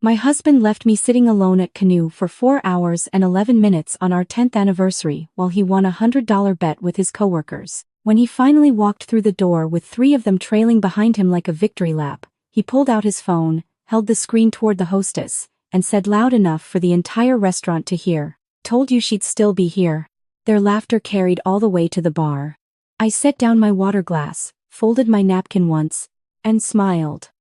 My husband left me sitting alone at Canoe for 4 hours and 11 minutes on our 10th anniversary while he won a $100 bet with his coworkers. When he finally walked through the door with 3 of them trailing behind him like a victory lap, he pulled out his phone, held the screen toward the hostess, and said loud enough for the entire restaurant to hear, "Told you she'd still be here." Their laughter carried all the way to the bar. I set down my water glass, folded my napkin once, and smiled.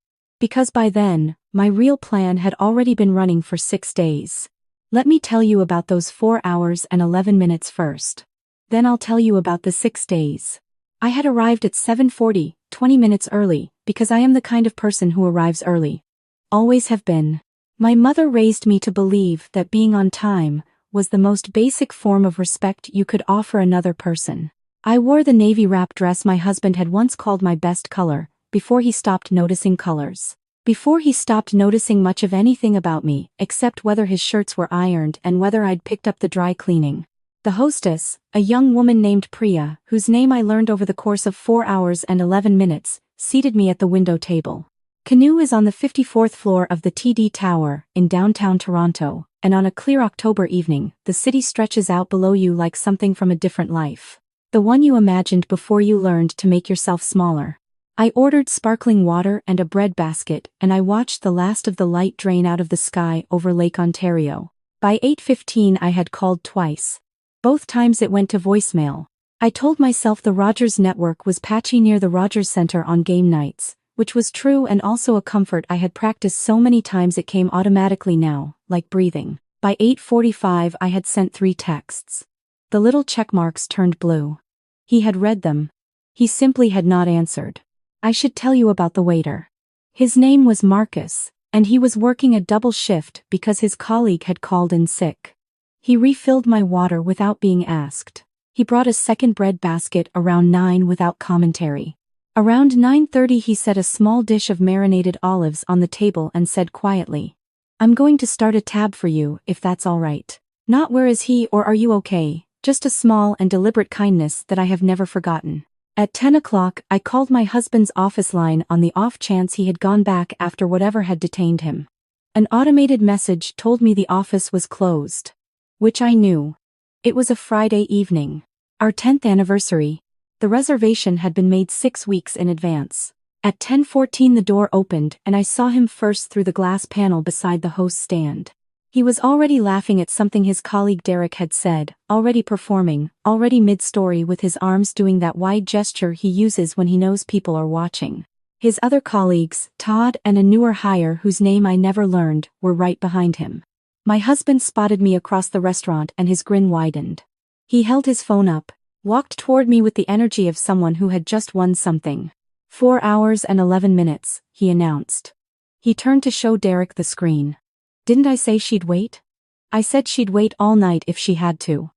Because by then, my real plan had already been running for 6 days. Let me tell you about those 4 hours and 11 minutes first. Then I'll tell you about the 6 days. I had arrived at 7:40, 20 minutes early, because I am the kind of person who arrives early. Always have been. My mother raised me to believe that being on time was the most basic form of respect you could offer another person. I wore the navy wrap dress my husband had once called my best color, before he stopped noticing colors. Before he stopped noticing much of anything about me, except whether his shirts were ironed and whether I'd picked up the dry cleaning. The hostess, a young woman named Priya, whose name I learned over the course of 4 hours and 11 minutes, seated me at the window table. Canoe is on the 54th floor of the TD Tower, in downtown Toronto, and on a clear October evening, the city stretches out below you like something from a different life. The one you imagined before you learned to make yourself smaller. I ordered sparkling water and a bread basket, and I watched the last of the light drain out of the sky over Lake Ontario. By 8:15 I had called twice. Both times it went to voicemail. I told myself the Rogers network was patchy near the Rogers Centre on game nights, which was true and also a comfort I had practiced so many times it came automatically now, like breathing. By 8:45 I had sent 3 texts. The little check marks turned blue. He had read them. He simply had not answered. I should tell you about the waiter. His name was Marcus, and he was working a double shift because his colleague had called in sick. He refilled my water without being asked. He brought a second bread basket around 9 without commentary. Around 9:30 he set a small dish of marinated olives on the table and said quietly, "I'm going to start a tab for you, if that's all right." Not "where is he" or "are you okay," just a small and deliberate kindness that I have never forgotten. At 10 o'clock, I called my husband's office line on the off chance he had gone back after whatever had detained him. An automated message told me the office was closed. Which I knew. It was a Friday evening. Our 10th anniversary. The reservation had been made 6 weeks in advance. At 10:14 the door opened and I saw him first through the glass panel beside the host's stand. He was already laughing at something his colleague Derek had said, already performing, already mid-story with his arms doing that wide gesture he uses when he knows people are watching. His other colleagues, Todd and a newer hire whose name I never learned, were right behind him. My husband spotted me across the restaurant and his grin widened. He held his phone up, walked toward me with the energy of someone who had just won something. 4 hours and 11 minutes, he announced. He turned to show Derek the screen. Didn't I say she'd wait? I said she'd wait all night if she had to.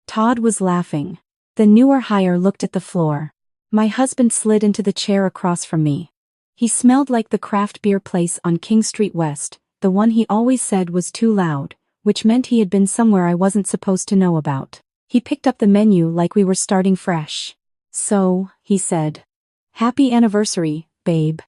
Todd was laughing. The newer hire looked at the floor. My husband slid into the chair across from me. He smelled like the craft beer place on King Street West, the one he always said was too loud, which meant he had been somewhere I wasn't supposed to know about. He picked up the menu like we were starting fresh. "So," he said. "Happy anniversary, babe.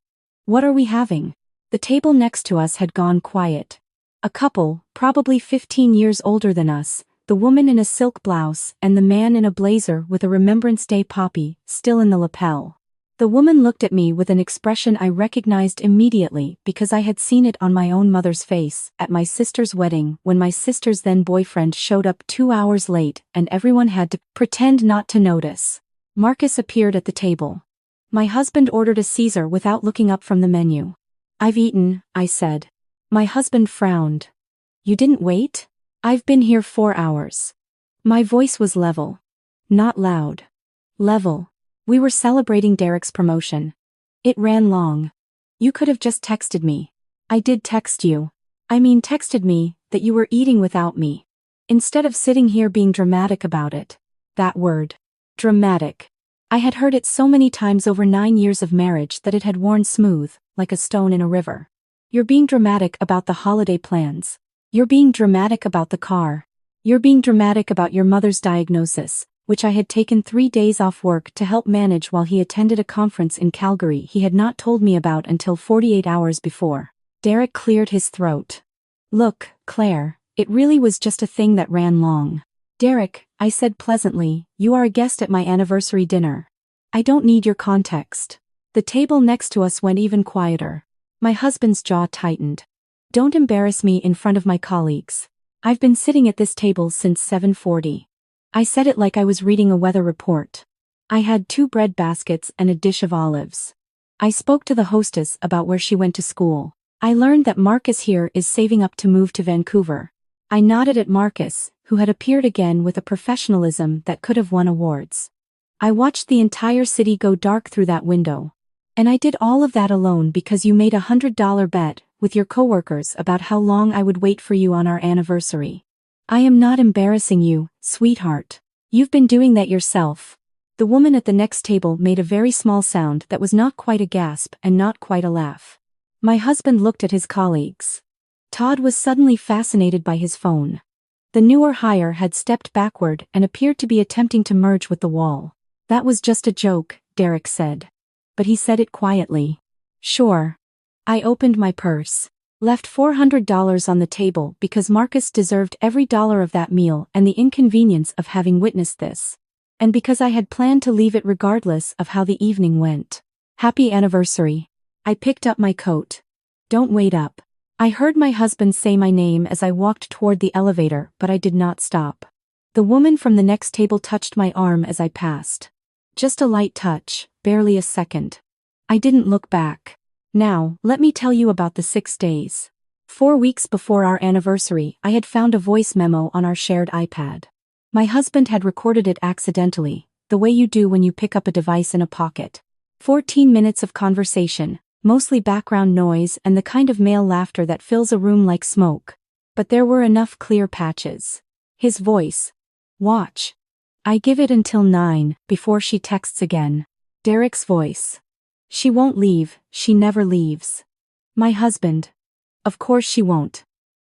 What are we having?" The table next to us had gone quiet. A couple, probably 15 years older than us, the woman in a silk blouse and the man in a blazer with a Remembrance Day poppy still in the lapel. The woman looked at me with an expression I recognized immediately because I had seen it on my own mother's face at my sister's wedding when my sister's then boyfriend showed up 2 hours late and everyone had to pretend not to notice. Marcus appeared at the table. My husband ordered a Caesar without looking up from the menu. "I've eaten," I said. My husband frowned. "You didn't wait? I've been here 4 hours." My voice was level. Not loud. Level. We were celebrating Derek's promotion. It ran long. "You could have just texted me." "I did text you. I mean texted me, that you were eating without me. Instead of sitting here being dramatic about it." That word. Dramatic. I had heard it so many times over 9 years of marriage that it had worn smooth, like a stone in a river. You're being dramatic about the holiday plans. You're being dramatic about the car. You're being dramatic about your mother's diagnosis, which I had taken 3 days off work to help manage while he attended a conference in Calgary he had not told me about until 48 hours before. Derek cleared his throat. Look, Claire, it really was just a thing that ran long. Derek, I said pleasantly, you are a guest at my anniversary dinner. I don't need your context. The table next to us went even quieter. My husband's jaw tightened. Don't embarrass me in front of my colleagues. I've been sitting at this table since 7:40. I said it like I was reading a weather report. I had 2 bread baskets and a dish of olives. I spoke to the hostess about where she went to school. I learned that Marcus here is saving up to move to Vancouver. I nodded at Marcus, who had appeared again with a professionalism that could have won awards. I watched the entire city go dark through that window. And I did all of that alone because you made a $100 bet with your coworkers about how long I would wait for you on our anniversary. I am not embarrassing you, sweetheart. You've been doing that yourself. The woman at the next table made a very small sound that was not quite a gasp and not quite a laugh. My husband looked at his colleagues. Todd was suddenly fascinated by his phone. The newer hire had stepped backward and appeared to be attempting to merge with the wall. That was just a joke, Derek said. But he said it quietly. Sure. I opened my purse. Left $400 on the table because Marcus deserved every dollar of that meal and the inconvenience of having witnessed this. And because I had planned to leave it regardless of how the evening went. Happy anniversary. I picked up my coat. Don't wait up. I heard my husband say my name as I walked toward the elevator, but I did not stop. The woman from the next table touched my arm as I passed. Just a light touch, barely a second. I didn't look back. Now, let me tell you about the 6 days. 4 weeks before our anniversary, I had found a voice memo on our shared iPad. My husband had recorded it accidentally, the way you do when you pick up a device in a pocket. 14 minutes of conversation, mostly background noise and the kind of male laughter that fills a room like smoke. But there were enough clear patches. His voice. Watch. I give it until 9 before she texts again. Derek's voice. She won't leave, she never leaves. My husband. Of course she won't.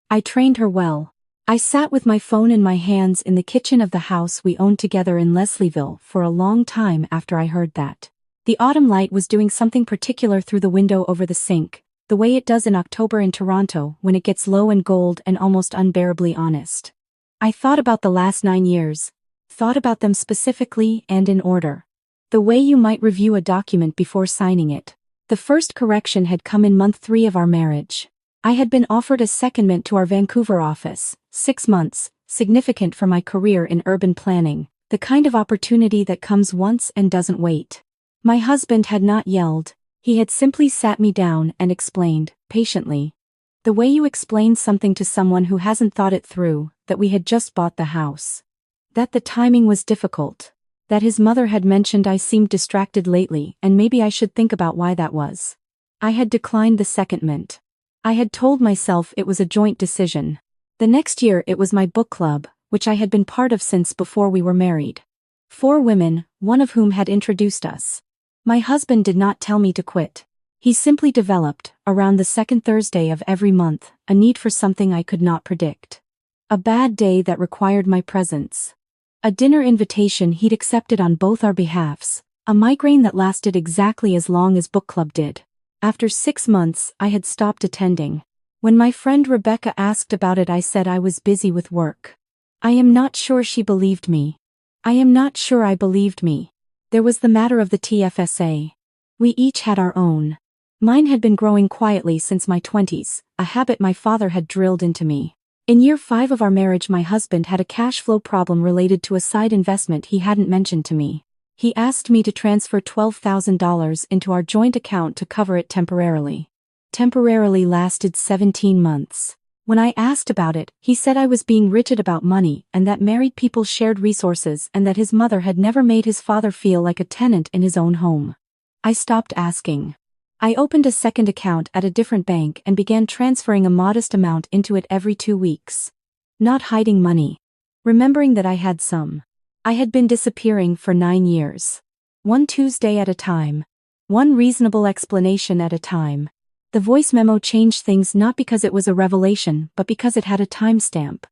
I trained her well. I sat with my phone in my hands in the kitchen of the house we owned together in Leslieville for a long time after I heard that. The autumn light was doing something particular through the window over the sink, the way it does in October in Toronto when it gets low and gold and almost unbearably honest. I thought about the last 9 years. Thought about them specifically and in order. The way you might review a document before signing it. The first correction had come in month 3 of our marriage. I had been offered a secondment to our Vancouver office, 6 months, significant for my career in urban planning, the kind of opportunity that comes once and doesn't wait. My husband had not yelled, he had simply sat me down and explained, patiently. The way you explain something to someone who hasn't thought it through, that we had just bought the house. That the timing was difficult. That his mother had mentioned I seemed distracted lately and maybe I should think about why that was. I had declined the secondment. I had told myself it was a joint decision. The next year it was my book club, which I had been part of since before we were married. 4 women, one of whom had introduced us. My husband did not tell me to quit. He simply developed, around the 2nd Thursday of every month, a need for something I could not predict. A bad day that required my presence. A dinner invitation he'd accepted on both our behalves, a migraine that lasted exactly as long as book club did. After 6 months, I had stopped attending. When my friend Rebecca asked about it, I said I was busy with work. I am not sure she believed me. I am not sure I believed me. There was the matter of the TFSA. We each had our own. Mine had been growing quietly since my 20s, a habit my father had drilled into me. In year 5 of our marriage, my husband had a cash flow problem related to a side investment he hadn't mentioned to me. He asked me to transfer $12,000 into our joint account to cover it temporarily. Temporarily lasted 17 months. When I asked about it, he said I was being rigid about money and that married people shared resources and that his mother had never made his father feel like a tenant in his own home. I stopped asking. I opened a second account at a different bank and began transferring a modest amount into it every 2 weeks. Not hiding money. Remembering that I had some. I had been disappearing for 9 years. One Tuesday at a time. One reasonable explanation at a time. The voice memo changed things not because it was a revelation but because it had a timestamp.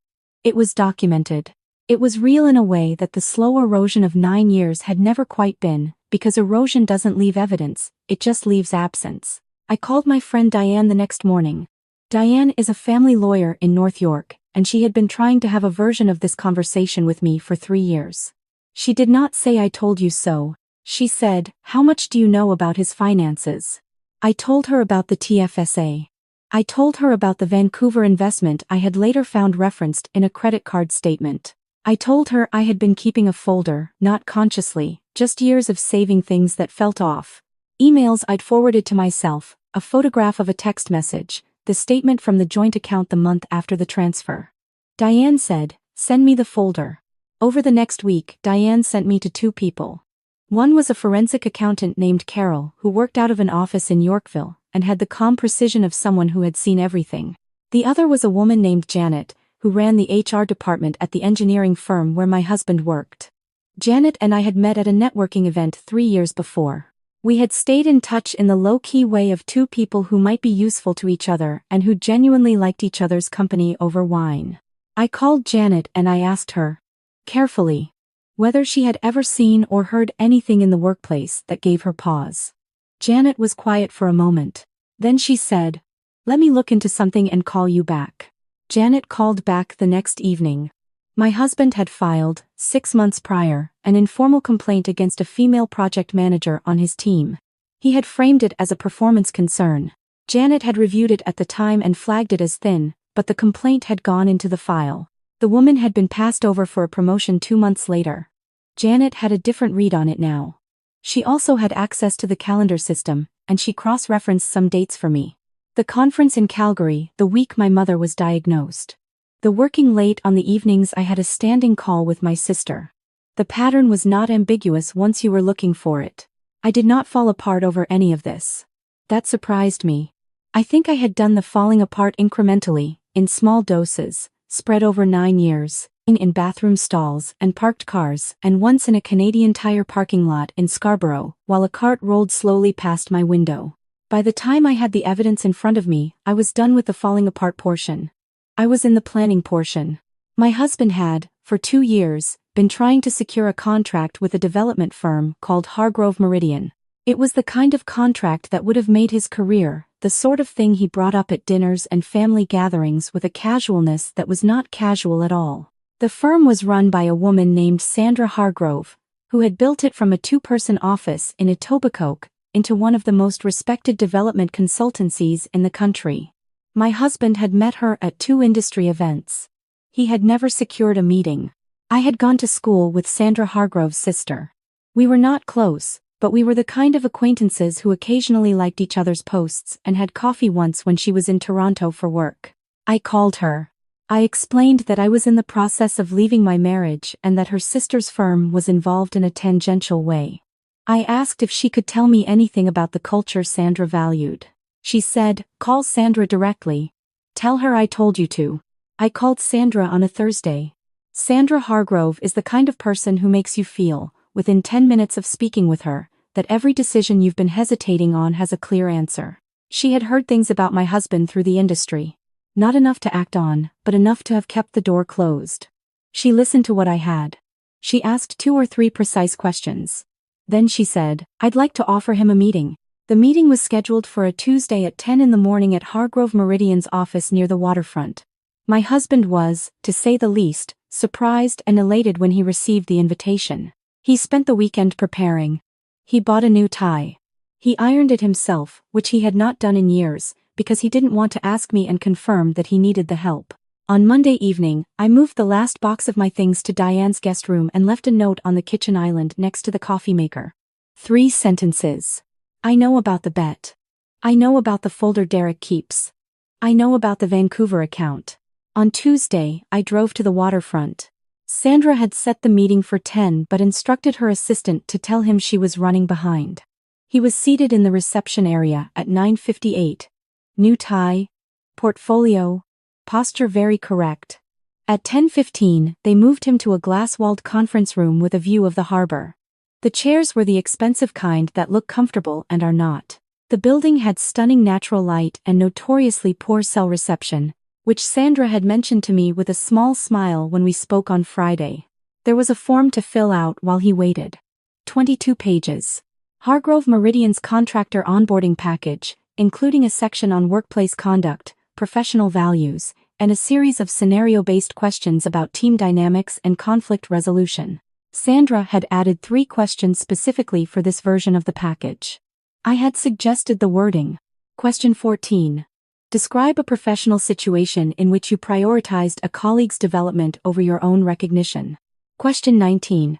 It was documented. It was real in a way that the slow erosion of 9 years had never quite been, because erosion doesn't leave evidence, it just leaves absence. I called my friend Diane the next morning. Diane is a family lawyer in North York, and she had been trying to have a version of this conversation with me for 3 years. She did not say "I told you so." She said, "How much do you know about his finances?" I told her about the TFSA. I told her about the Vancouver investment I had later found referenced in a credit card statement. I told her I had been keeping a folder, not consciously, just years of saving things that felt off. Emails I'd forwarded to myself, a photograph of a text message, the statement from the joint account the month after the transfer. Diane said, "Send me the folder." Over the next week, Diane sent me to 2 people. One was a forensic accountant named Carol who worked out of an office in Yorkville and had the calm precision of someone who had seen everything. The other was a woman named Janet, who ran the HR department at the engineering firm where my husband worked. Janet and I had met at a networking event 3 years before. We had stayed in touch in the low-key way of 2 people who might be useful to each other and who genuinely liked each other's company over wine. I called Janet and I asked her, carefully, whether she had ever seen or heard anything in the workplace that gave her pause. Janet was quiet for a moment. Then she said, "Let me look into something and call you back." Janet called back the next evening. My husband had filed, 6 months prior, an informal complaint against a female project manager on his team. He had framed it as a performance concern. Janet had reviewed it at the time and flagged it as thin, but the complaint had gone into the file. The woman had been passed over for a promotion 2 months later. Janet had a different read on it now. She also had access to the calendar system, and she cross-referenced some dates for me. The conference in Calgary, the week my mother was diagnosed. The working late on the evenings I had a standing call with my sister. The pattern was not ambiguous once you were looking for it. I did not fall apart over any of this. That surprised me. I think I had done the falling apart incrementally, in small doses, spread over 9 years, in bathroom stalls and parked cars, and once in a Canadian Tire parking lot in Scarborough, while a cart rolled slowly past my window. By the time I had the evidence in front of me, I was done with the falling apart portion. I was in the planning portion. My husband had, for 2 years, been trying to secure a contract with a development firm called Hargrove Meridian. It was the kind of contract that would have made his career, the sort of thing he brought up at dinners and family gatherings with a casualness that was not casual at all. The firm was run by a woman named Sandra Hargrove, who had built it from a 2-person office in Etobicoke into one of the most respected development consultancies in the country. My husband had met her at 2 industry events. He had never secured a meeting. I had gone to school with Sandra Hargrove's sister. We were not close, but we were the kind of acquaintances who occasionally liked each other's posts and had coffee once when she was in Toronto for work. I called her. I explained that I was in the process of leaving my marriage and that her sister's firm was involved in a tangential way. I asked if she could tell me anything about the culture Sandra valued. She said, "Call Sandra directly. Tell her I told you to." I called Sandra on a Thursday. Sandra Hargrove is the kind of person who makes you feel, within 10 minutes of speaking with her, that every decision you've been hesitating on has a clear answer. She had heard things about my husband through the industry. Not enough to act on, but enough to have kept the door closed. She listened to what I had. She asked 2 or 3 precise questions. Then she said, "I'd like to offer him a meeting." The meeting was scheduled for a Tuesday at 10 in the morning at Hargrove Meridian's office near the waterfront. My husband was, to say the least, surprised and elated when he received the invitation. He spent the weekend preparing. He bought a new tie. He ironed it himself, which he had not done in years, because he didn't want to ask me and confirm that he needed the help. On Monday evening, I moved the last box of my things to Diane's guest room and left a note on the kitchen island next to the coffee maker. 3 sentences. I know about the bet. I know about the folder Derek keeps. I know about the Vancouver account. On Tuesday, I drove to the waterfront. Sandra had set the meeting for 10 but instructed her assistant to tell him she was running behind. He was seated in the reception area at 9:58. New tie. Portfolio. Posture very correct. At 10:15, they moved him to a glass-walled conference room with a view of the harbor. The chairs were the expensive kind that look comfortable and are not. The building had stunning natural light and notoriously poor cell reception, which Sandra had mentioned to me with a small smile when we spoke on Friday. There was a form to fill out while he waited. 22 pages. Hargrove Meridian's contractor onboarding package, including a section on workplace conduct, professional values, and a series of scenario-based questions about team dynamics and conflict resolution. Sandra had added 3 questions specifically for this version of the package. I had suggested the wording. Question 14. Describe a professional situation in which you prioritized a colleague's development over your own recognition. Question 19.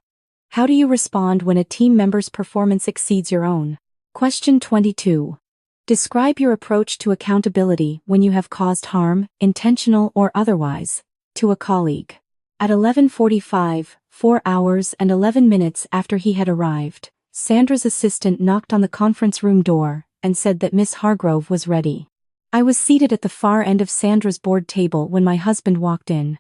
How do you respond when a team member's performance exceeds your own? Question 22. Describe your approach to accountability when you have caused harm, intentional or otherwise, to a colleague. At 11:45, 4 hours and 11 minutes after he had arrived, Sandra's assistant knocked on the conference room door and said that Miss Hargrove was ready. I was seated at the far end of Sandra's board table when my husband walked in.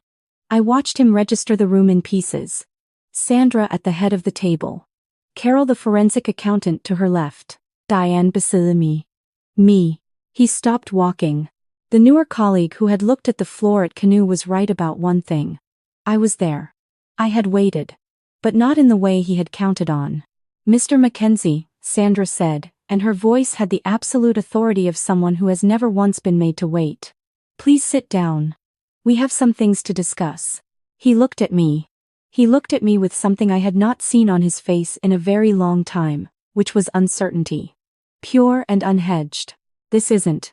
I watched him register the room in pieces. Sandra at the head of the table. Carol the forensic accountant to her left. Diane beside me. Me. He stopped walking. The newer colleague who had looked at the floor at Canoe was right about one thing. I was there. I had waited. But not in the way he had counted on. Mr. Mackenzie, Sandra said, and her voice had the absolute authority of someone who has never once been made to wait. Please sit down. We have some things to discuss. He looked at me. He looked at me with something I had not seen on his face in a very long time, which was uncertainty. Pure and unhedged. This isn't.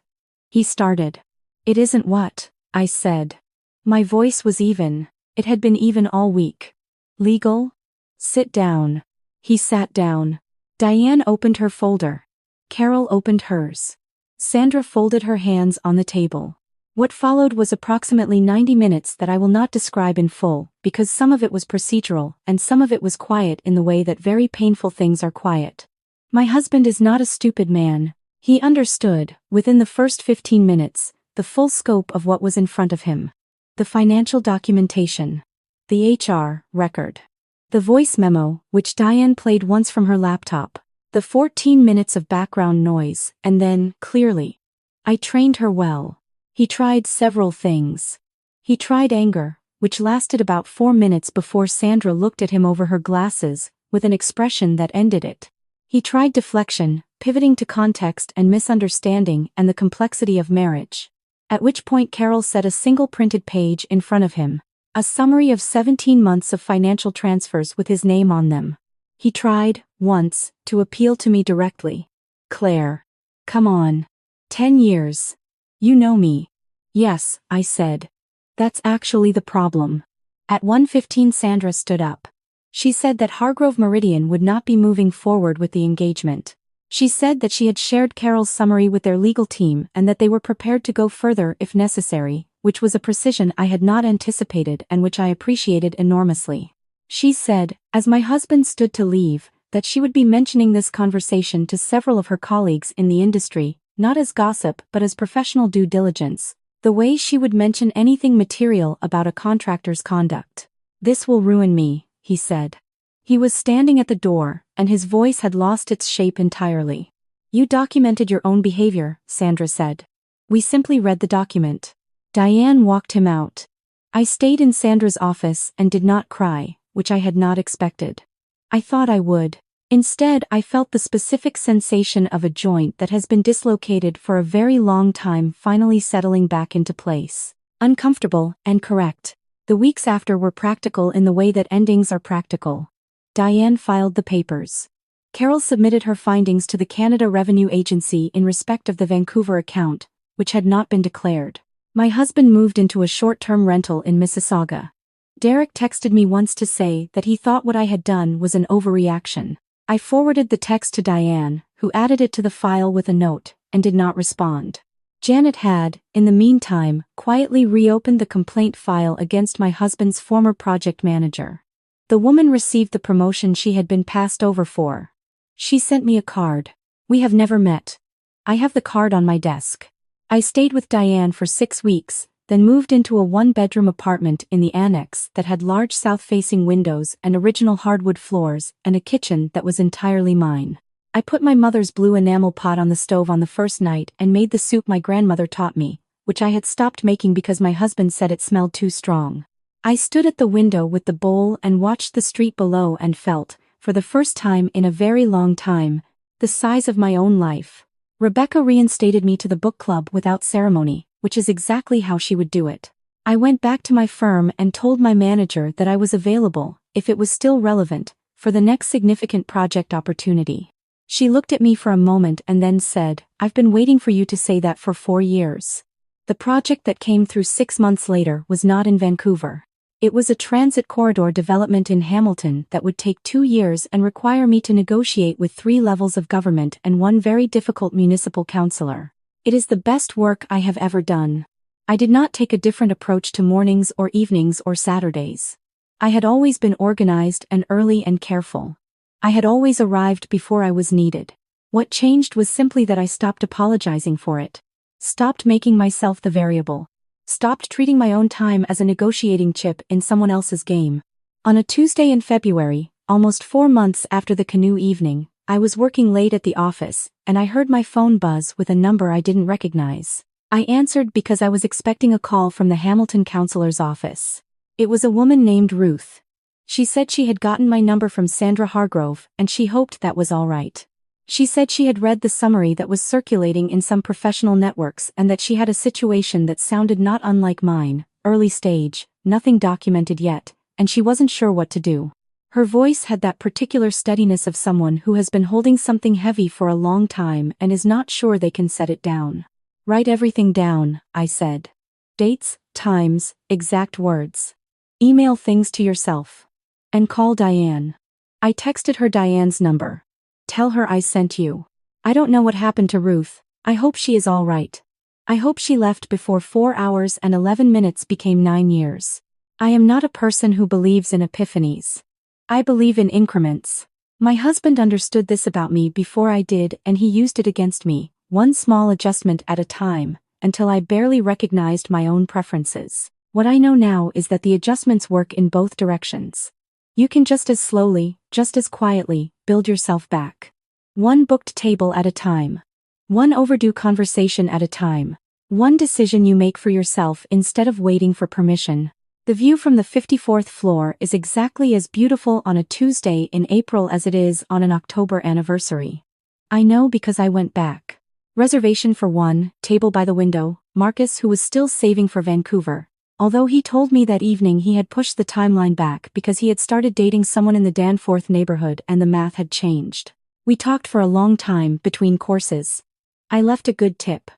He started. It isn't what? I said. My voice was even. It had been even all week. Legal? Sit down. He sat down. Diane opened her folder. Carol opened hers. Sandra folded her hands on the table. What followed was approximately 90 minutes that I will not describe in full, because some of it was procedural and some of it was quiet in the way that very painful things are quiet. My husband is not a stupid man. He understood, within the first 15 minutes, the full scope of what was in front of him. The financial documentation. The HR record. The voice memo, which Diane played once from her laptop. The 14 minutes of background noise, and then, clearly. I trained her well. He tried several things. He tried anger, which lasted about 4 minutes before Sandra looked at him over her glasses, with an expression that ended it. He tried deflection, pivoting to context and misunderstanding and the complexity of marriage. At which point Carol set a single printed page in front of him. A summary of 17 months of financial transfers with his name on them. He tried, once, to appeal to me directly. Claire. Come on. 10 years. You know me. Yes, I said. That's actually the problem. At 1:15 Sandra stood up. She said that Hargrove Meridian would not be moving forward with the engagement. She said that she had shared Carol's summary with their legal team and that they were prepared to go further if necessary, which was a precision I had not anticipated and which I appreciated enormously. She said, as my husband stood to leave, that she would be mentioning this conversation to several of her colleagues in the industry, not as gossip but as professional due diligence, the way she would mention anything material about a contractor's conduct. This will ruin me, he said. He was standing at the door, and his voice had lost its shape entirely. You documented your own behavior, Sandra said. We simply read the document. Diane walked him out. I stayed in Sandra's office and did not cry, which I had not expected. I thought I would. Instead, I felt the specific sensation of a joint that has been dislocated for a very long time finally settling back into place. Uncomfortable and correct. The weeks after were practical in the way that endings are practical. Diane filed the papers. Carol submitted her findings to the Canada Revenue Agency in respect of the Vancouver account, which had not been declared. My husband moved into a short-term rental in Mississauga. Derek texted me once to say that he thought what I had done was an overreaction. I forwarded the text to Diane, who added it to the file with a note, and did not respond. Janet had, in the meantime, quietly reopened the complaint file against my husband's former project manager. The woman received the promotion she had been passed over for. She sent me a card. We have never met. I have the card on my desk. I stayed with Diane for 6 weeks, then moved into a 1-bedroom apartment in the annex that had large south-facing windows and original hardwood floors and a kitchen that was entirely mine. I put my mother's blue enamel pot on the stove on the first night and made the soup my grandmother taught me, which I had stopped making because my husband said it smelled too strong. I stood at the window with the bowl and watched the street below and felt, for the first time in a very long time, the size of my own life. Rebecca reinstated me to the book club without ceremony, which is exactly how she would do it. I went back to my firm and told my manager that I was available, if it was still relevant, for the next significant project opportunity. She looked at me for a moment and then said, "I've been waiting for you to say that for 4 years." The project that came through 6 months later was not in Vancouver. It was a transit corridor development in Hamilton that would take 2 years and require me to negotiate with 3 levels of government and 1 very difficult municipal councillor. It is the best work I have ever done. I did not take a different approach to mornings or evenings or Saturdays. I had always been organized and early and careful. I had always arrived before I was needed. What changed was simply that I stopped apologizing for it. Stopped making myself the variable. Stopped treating my own time as a negotiating chip in someone else's game. On a Tuesday in February, almost 4 months after the Canoe evening, I was working late at the office, and I heard my phone buzz with a number I didn't recognize. I answered because I was expecting a call from the Hamilton councillor's office. It was a woman named Ruth. She said she had gotten my number from Sandra Hargrove, and she hoped that was all right. She said she had read the summary that was circulating in some professional networks and that she had a situation that sounded not unlike mine, early stage, nothing documented yet, and she wasn't sure what to do. Her voice had that particular steadiness of someone who has been holding something heavy for a long time and is not sure they can set it down. "Write everything down," I said. "Dates, times, exact words. Email things to yourself. And call Diane." I texted her Diane's number. "Tell her I sent you. I don't know what happened to Ruth. I hope she is all right. I hope she left before 4 hours and 11 minutes became 9 years. I am not a person who believes in epiphanies. I believe in increments. My husband understood this about me before I did, and he used it against me, one small adjustment at a time, until I barely recognized my own preferences. What I know now is that the adjustments work in both directions. You can just as slowly, just as quietly, build yourself back. One booked table at a time. One overdue conversation at a time. One decision you make for yourself instead of waiting for permission. The view from the 54th floor is exactly as beautiful on a Tuesday in April as it is on an October anniversary. I know because I went back. Reservation for 1, table by the window, Marcus, who was still saving for Vancouver. Although he told me that evening he had pushed the timeline back because he had started dating someone in the Danforth neighborhood and the math had changed. We talked for a long time between courses. I left a good tip.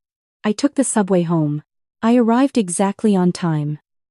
I took the subway home. I arrived exactly on time.